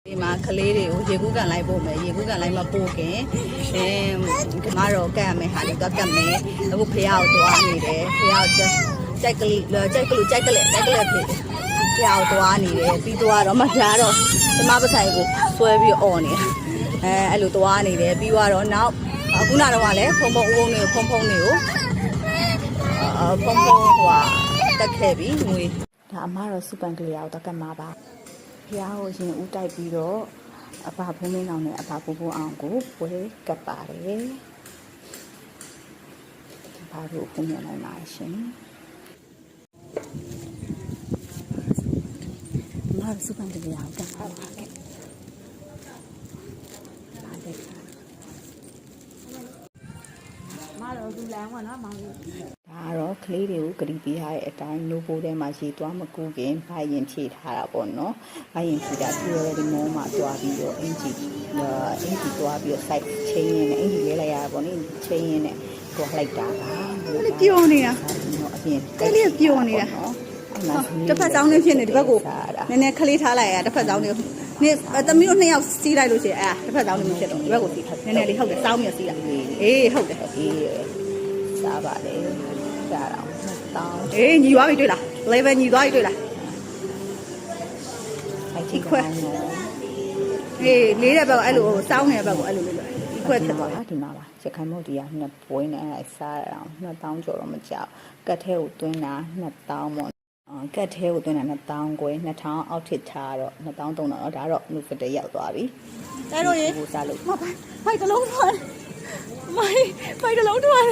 ဒီမှာကလေးတွေကိုရေကူးကန်လိုက်ပို့မယ်ရေကူးကန်လိုက်မပို့ခင်ဒီမှာတော့ကတ်ရမယ်ဟာလေးတော့ကတ်မယ်အခုဖះကိုသွားနေတယ်ဖះကိုကြိုက်ကလေးကြိုက်ကလေးဖြစ်ဖះကိုသွားနေတယ်ပြီးသွားတော့မလားတော့ဒီမှာပဆိုင်ကိုဆွဲပြီးអော်နေအဲ့လိုသွားနေတယ်ပြီးတော့နောက်ခုနကတော့လည်းဖုံဖုံတွေကိုဖုံတွေကိုတက်ခဲ့ပြီးငွေဒါအမတော့စူပန်ကလေးကိုတော့ကတ်မှာပါဖះကိုရင်ဦးတိုက်ပြီးတော့အဘဘုံမင်းအောင်နဲ့အဘဘိုးဘိုးအောင်ကိုပွဲကပ်ပါတယ်ဘာလို့ဖုံးနေနိုင်မှာရှင်မမစူပန်ကလေးကိုကပ်ပါပါခဲ့မတော်သူလမ်းကနော်မောင်ကြီးဒါတော့ကလေးတွေကိုဂရီပေးရတဲ့အတိုင်းနိုးပိုးထဲမှာရေသွားမကူခင်ဘိုင်ရင်ဖြည့်ထားတာပေါ့နော်ဘိုင်ရင်ဖြည့်တာပြီးတော့ဒီမောမှာသွားပြီးတော့အင်ဂျီသွားပြီးတော့ site ချင်းရင်းနဲ့အင်ဂျီရဲလိုက်ရတာပေါ့နိချင်းရင်းနဲ့သွားလိုက်တာပါပျော်နေတာအပြင်ကလေးပျော်နေတာတစ်ဖက်ဆောင်နေဖြစ်နေဒီဘက်ကိုနည်းနည်းခလေးထားလိုက်ရတစ်ဖက်ဆောင်နေနေသမီးတို့နှစ်ယောက်စီးလိုက်လို့ရှိရင်တစ်ဖက်ဆောင်နေမဖြစ်တော့ဒီဘက်ကိုစီးနည်းနည်းလေးဟုတ်တယ်စောင်းမြစီးလိုက်အေးဟုတ်တယ်အေးစားပါလေစားတော့တောင်းအေးညီသွားပြီတွေ့လား level ညီသွားပြီတွေ့လားအဲ့ဒီခွဲအေးလေးတဲ့ဘက်အဲ့လိုစောင်းနေတဲ့ဘက်ကိုအဲ့လိုလေးလို့ဒီခွဲဖြစ်သွားတာဒီမှာပါရခိုင်မို့ဒီကနှစ်ပွဲနဲ့အဲ့စားရအောင်2000ကျော်တော့မကြောက်ကတ်ထဲကိုသွင်းတာ2000ပေါ့ကတ်ထဲကိုသွင်းတာ2000ကို2000အောက်ထစ်ထားတော့2000 3000တော့ဒါတော့လူဖတဲ့ရောက်သွားပြီအဲတော့ရေကိုစားလို့မိုက်တလုံးထွက်မိုက်တလုံးထွက်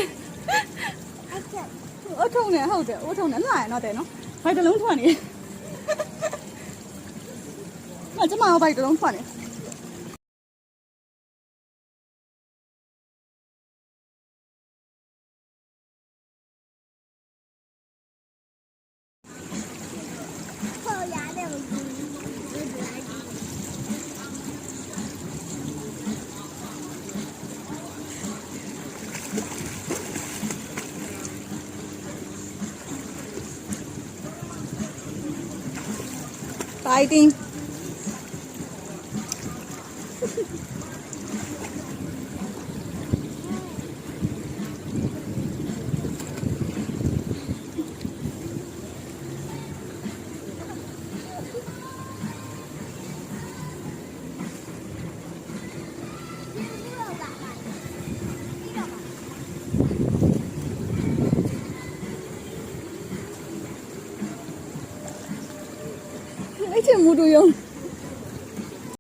အထုံနေဟုတ်တယ်အထုံနေလာရတော့တယ်နော်မိုက်တလုံးထွက်နေအကျမဘိုက်တလုံးထွက်နေfighting 而且木头用。